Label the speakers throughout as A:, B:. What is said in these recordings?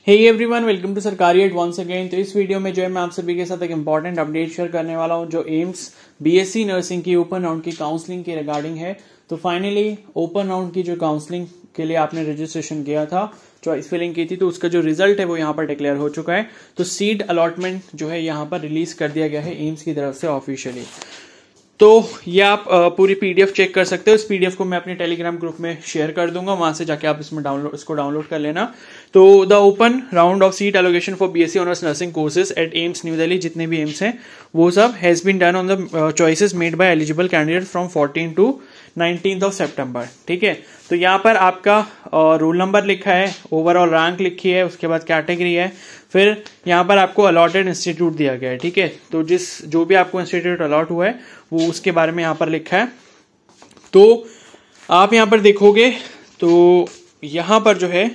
A: Hey everyone, welcome to सरकारी add once again. तो इस वीडियो में जो है मैं आप सभी के साथ एक इंपॉर्टेंट अपडेट शेयर करने वाला हूं जो एम्स बीएससी नर्सिंग की ओपन राउंड की काउंसलिंग के रिगार्डिंग है। तो फाइनली ओपन राउंड की जो काउंसलिंग के लिए आपने रजिस्ट्रेशन किया था, चॉइस फिलिंग की थी, तो उसका जो रिजल्ट है वो यहाँ पर डिक्लेयर हो चुका है। तो सीट अलॉटमेंट जो है यहाँ पर रिलीज कर दिया गया है एम्स की तरफ से ऑफिशियली। तो ये आप पूरी पीडीएफ चेक कर सकते हो। इस पीडीएफ को मैं अपने टेलीग्राम ग्रुप में शेयर कर दूंगा, वहां से जाके आप इसको डाउनलोड कर लेना। तो the open round of seat allocation for BSc honours nursing courses at AIIMS New Delhi, जितने भी एम्स हैं वो सब has been done on the choices made by eligible candidate from 14 to 19 of September. ठीक है, तो यहाँ पर आपका रोल नंबर लिखा है, ओवरऑल रैंक लिखी है, उसके बाद कैटेगरी है, फिर यहाँ पर आपको अलॉटेड इंस्टीट्यूट दिया गया है। ठीक है, तो जो भी आपको इंस्टीट्यूट अलॉट हुआ है वो उसके बारे में यहाँ पर लिखा है। तो आप यहाँ पर देखोगे तो यहाँ पर जो है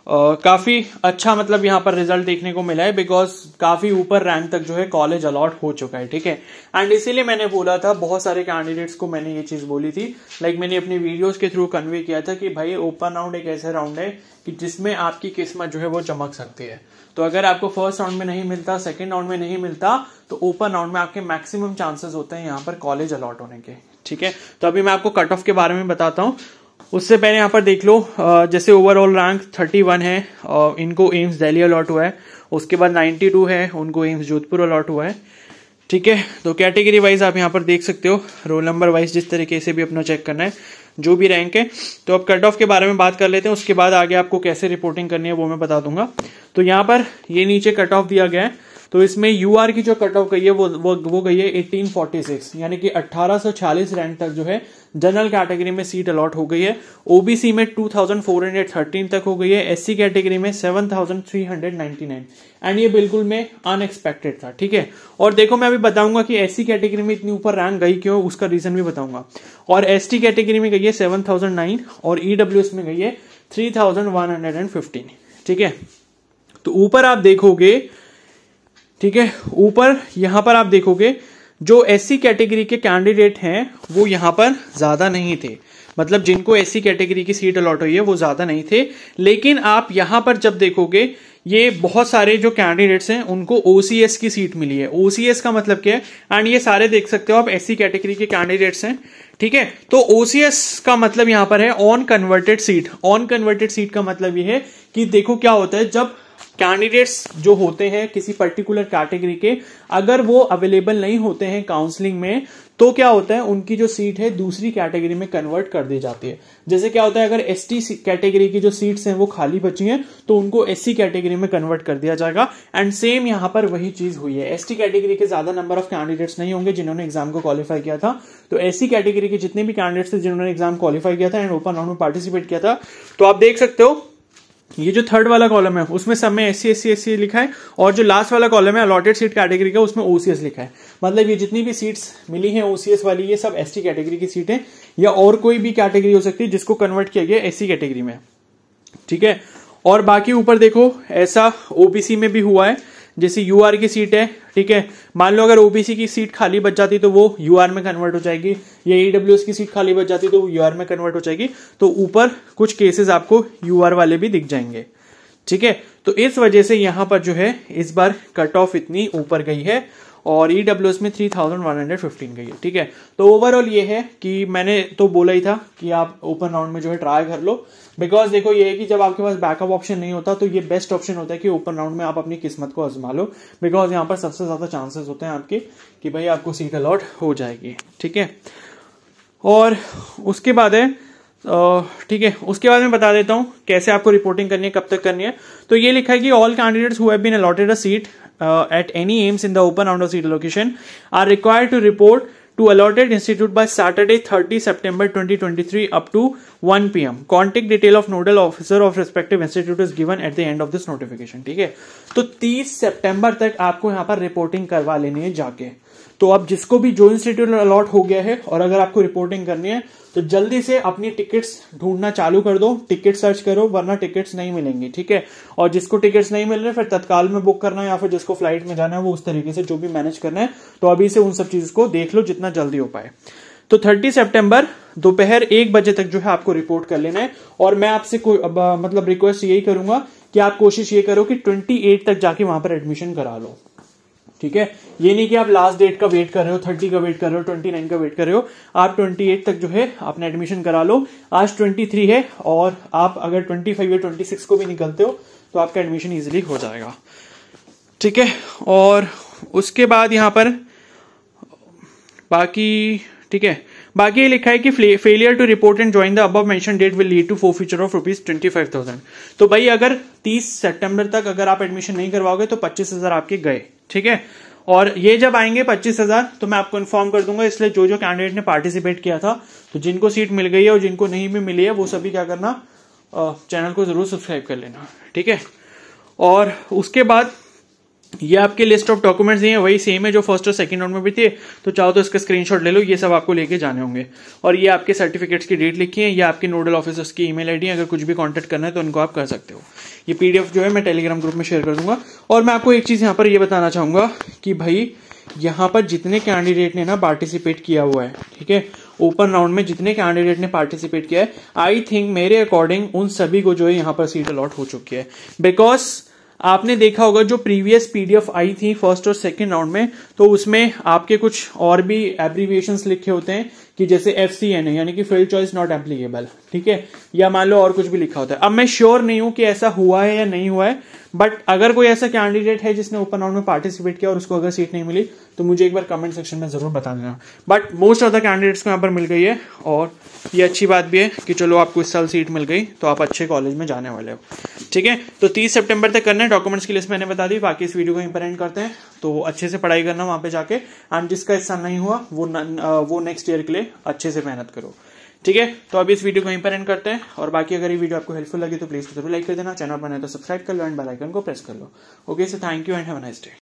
A: काफी अच्छा मतलब यहाँ पर रिजल्ट देखने को मिला है, बिकॉज काफी ऊपर रैंक तक जो है कॉलेज अलॉट हो चुका है। ठीक है, एंड इसीलिए मैंने बोला था, बहुत सारे कैंडिडेट्स को मैंने ये चीज बोली थी, लाइक मैंने अपनी वीडियोस के थ्रू कन्वे किया था कि भाई ओपन राउंड एक ऐसा राउंड है कि जिसमें आपकी किस्मत जो है वो चमक सकती है। तो अगर आपको फर्स्ट राउंड में नहीं मिलता, सेकेंड राउंड में नहीं मिलता, तो ओपन राउंड में आपके मैक्सिमम चांसेस होते हैं यहाँ पर कॉलेज अलॉट होने के। ठीक है, तो अभी मैं आपको कट ऑफ के बारे में बताता हूँ। उससे पहले यहाँ पर देख लो, जैसे ओवरऑल रैंक 31 है, इनको एम्स दिल्ली अलॉट हुआ है। उसके बाद 92 है, उनको एम्स जोधपुर अलॉट हुआ है। ठीक है, तो कैटेगरी वाइज आप यहाँ पर देख सकते हो, रोल नंबर वाइज जिस तरीके से भी अपना चेक करना है, जो भी रैंक है। तो अब कट ऑफ के बारे में बात कर लेते हैं, उसके बाद आगे आपको कैसे रिपोर्टिंग करनी है वो मैं बता दूंगा। तो यहाँ पर ये नीचे कट ऑफ दिया गया है। तो इसमें यूआर की जो कट ऑफ गई है वो गई है 1846, यानी कि 1846 रैंक तक जो है जनरल कैटेगरी में सीट अलॉट हो गई है। ओबीसी में 2413 तक हो गई है, एससी कैटेगरी में 7399, एंड ये बिल्कुल में अनएक्सपेक्टेड था। ठीक है, और देखो मैं अभी बताऊंगा कि एससी कैटेगरी में इतनी ऊपर रैंक गई क्यों, उसका रीजन भी बताऊंगा। और एसटी कैटेगरी में गई है 7009 और ईडब्ल्यूएस में गई है 3115। ठीक है, तो ऊपर आप देखोगे, ठीक है, ऊपर यहां पर आप देखोगे जो एससी कैटेगरी के कैंडिडेट हैं वो यहां पर ज्यादा नहीं थे, मतलब जिनको एससी कैटेगरी की सीट अलॉट हुई है वो ज्यादा नहीं थे। लेकिन आप यहां पर जब देखोगे, ये बहुत सारे जो कैंडिडेट्स हैं उनको ओसीएस की सीट मिली है। ओसीएस का मतलब क्या है, एंड ये सारे देख सकते हो आप एससी कैटेगरी के कैंडिडेट्स हैं। ठीक है, तो ओसीएस का मतलब यहां पर है on converted seat. On converted seat का मतलब ये है कि देखो क्या होता है, जब कैंडिडेट्स जो होते हैं किसी पर्टिकुलर कैटेगरी के, अगर वो अवेलेबल नहीं होते हैं काउंसलिंग में, तो क्या होता है, उनकी जो सीट है दूसरी कैटेगरी में कन्वर्ट कर दी जाती है। जैसे क्या होता है, अगर एसटी कैटेगरी की जो सीट्स हैं वो खाली बची हैं तो उनको एससी कैटेगरी में कन्वर्ट कर दिया जाएगा। एंड सेम यहां पर वही चीज हुई है। एसटी कैटेगरी के ज्यादा नंबर ऑफ कैंडिडेट्स नहीं होंगे जिन्होंने एग्जाम को क्वालिफाई किया था, तो एससी कैटेगरी के जितने भी कैंडिडेट्स थे जिन्होंने एग्जाम क्वालिफाई किया था एंड ओपन राउंड में पार्टिसिपेट किया था, तो आप देख सकते हो ये जो थर्ड वाला कॉलम है उसमें सब में एससी लिखा है, और जो लास्ट वाला कॉलम है अलॉटेड सीट कैटेगरी का, उसमें ओसीएस लिखा है। मतलब ये जितनी भी सीट्स मिली हैं ओसीएस वाली, ये सब एसटी कैटेगरी की सीट है, या और कोई भी कैटेगरी हो सकती है जिसको कन्वर्ट किया गया एससी कैटेगरी में। ठीक है, और बाकी ऊपर देखो ऐसा ओबीसी में भी हुआ है, जैसे यूआर की सीट है। ठीक है, मान लो अगर ओबीसी की सीट खाली बच जाती तो वो यूआर में कन्वर्ट हो जाएगी, या ईडब्ल्यूएस की सीट खाली बच जाती तो वो यूआर में कन्वर्ट हो जाएगी। तो ऊपर कुछ केसेस आपको यूआर वाले भी दिख जाएंगे। ठीक है, तो इस वजह से यहां पर जो है इस बार कट ऑफ इतनी ऊपर गई है, और ईडब्ल्यूएस में 3115 गई है। ठीक है, तो ओवरऑल ये है कि मैंने तो बोला ही था कि आप ओपन राउंड में जो है ट्राई कर लो, बिकॉज देखो ये है कि जब आपके पास बैकअप ऑप्शन नहीं होता तो ये बेस्ट ऑप्शन होता है कि ओपन राउंड में आप अपनी किस्मत को आजमा लो, बिकॉज यहाँ पर सबसे ज्यादा चांसेस होते हैं आपके कि भाई आपको सीट अलॉट हो जाएगी। ठीक है, और उसके बाद है ठीक है, उसके बाद मैं बता देता हूं कैसे आपको रिपोर्टिंग करनी है, कब तक करनी है। तो ये लिखा है कि all candidates who have been allotted a seat at any aims in the open round of seat allocation are required to report to allotted institute by Saturday 30 September 2023 up to 1 PM. Contact detail of nodal officer of respective institute is given at the end of this notification. ठीक है, तो 30 सितंबर तक आपको यहाँ पर reporting करवा लेनी है जाके। तो अब जिसको भी जो इंस्टीट्यूट अलॉट हो गया है और अगर आपको रिपोर्टिंग करनी है तो जल्दी से अपनी टिकट्स ढूंढना चालू कर दो, टिकट सर्च करो, वरना टिकट्स नहीं मिलेंगी। ठीक है, और जिसको टिकट्स नहीं मिल रहे फिर तत्काल में बुक करना है, या फिर जिसको फ्लाइट में जाना है वो उस तरीके से जो भी मैनेज करना है, तो अभी से उन सब चीज को देख लो जितना जल्दी हो पाए। तो 30 सितंबर दोपहर 1 बजे तक जो है आपको रिपोर्ट कर लेना है। और मैं आपसे मतलब रिक्वेस्ट यही करूंगा कि आप कोशिश ये करो कि 28 तक जाके वहां पर एडमिशन करा लो। ठीक है, ये नहीं कि आप लास्ट डेट का वेट कर रहे हो, 30 का वेट कर रहे हो, 29 का वेट कर रहे हो, आप 28 तक जो है अपना एडमिशन करा लो। आज 23 है और आप अगर 25 या 26 को भी निकलते हो तो आपका एडमिशन इजीली हो जाएगा। ठीक है, और उसके बाद यहां पर बाकी, ठीक है, बाकी ये लिखा है कि failure to report and join the above mention date will lead to forfeiture of ₹25,000। तो भाई अगर 30 सितंबर तक अगर आप एडमिशन नहीं करवाओगे तो 25,000 आपके गए। ठीक है, और ये जब आएंगे 25,000 तो मैं आपको इन्फॉर्म कर दूंगा। इसलिए जो कैंडिडेट ने पार्टिसिपेट किया था, तो जिनको सीट मिल गई है और जिनको नहीं भी मिली है, वो सभी क्या करना, चैनल को जरूर सब्सक्राइब कर लेना। ठीक है, और उसके बाद ये आपके लिस्ट ऑफ डॉक्यूमेंट्स हैं, वही सेम है जो फर्स्ट और सेकंड राउंड में भी थे। तो चाहो तो इसका स्क्रीनशॉट ले लो, ये सब आपको लेके जाने होंगे। और ये आपके सर्टिफिकेट्स की डेट लिखी है, ये आपके नोडल ऑफिसर्स की ईमेल आईडी है, अगर कुछ भी कांटेक्ट करना है तो उनको आप कर सकते हो। ये पीडीएफ जो है मैं टेलीग्राम ग्रुप में शेयर कर दूंगा। और मैं आपको एक चीज यहाँ पर ये बताना चाहूंगा कि भाई यहाँ पर जितने कैंडिडेट ने ना पार्टिसिपेट किया हुआ है, ठीक है, ओपन राउंड में जितने कैंडिडेट ने पार्टिसिपेट किया है, आई थिंक मेरे अकॉर्डिंग उन सभी को जो है यहाँ पर सीट अलॉट हो चुकी है। बिकॉज आपने देखा होगा जो प्रीवियस पीडीएफ आई थी फर्स्ट और सेकंड राउंड में, तो उसमें आपके कुछ और भी एब्रीविएशंस लिखे होते हैं कि जैसे FCN यानी कि फील्ड चॉइस नॉट एप्लीकेबल। ठीक है, या मान लो और कुछ भी लिखा होता है। अब मैं श्योर नहीं हूं कि ऐसा हुआ है या नहीं हुआ है, बट अगर कोई ऐसा कैंडिडेट है जिसने ओपन राउंड में पार्टिसिपेट किया और उसको अगर सीट नहीं मिली तो मुझे एक बार कमेंट सेक्शन में जरूर बता देना। But most of the candidates को यहाँ पर मिल गई है, और ये अच्छी बात भी है कि चलो आपको इस साल सीट मिल गई तो आप अच्छे कॉलेज में जाने वाले हो। ठीक है, तो 30 सितंबर तक करना है। डॉक्यूमेंट्स की लिस्ट मैंने बता दी, बाकी इस वीडियो को यहीं पर एंड करते हैं। तो अच्छे से पढ़ाई करना वहां पे जाके, एंड जिसका इस साल नहीं हुआ वो नेक्स्ट ईयर के लिए अच्छे से मेहनत करो। ठीक है, तो अभी इस वीडियो को यहीं पर एंड करते हैं। और बाकी अगर ये वीडियो आपको हेल्पफुल लगी तो प्लीज जरूर लाइक कर देना, चैनल पर नए तो सब्सक्राइब कर लो एंड बेल आइकन को प्रेस कर लो। Okay, so thank you and have a nice day.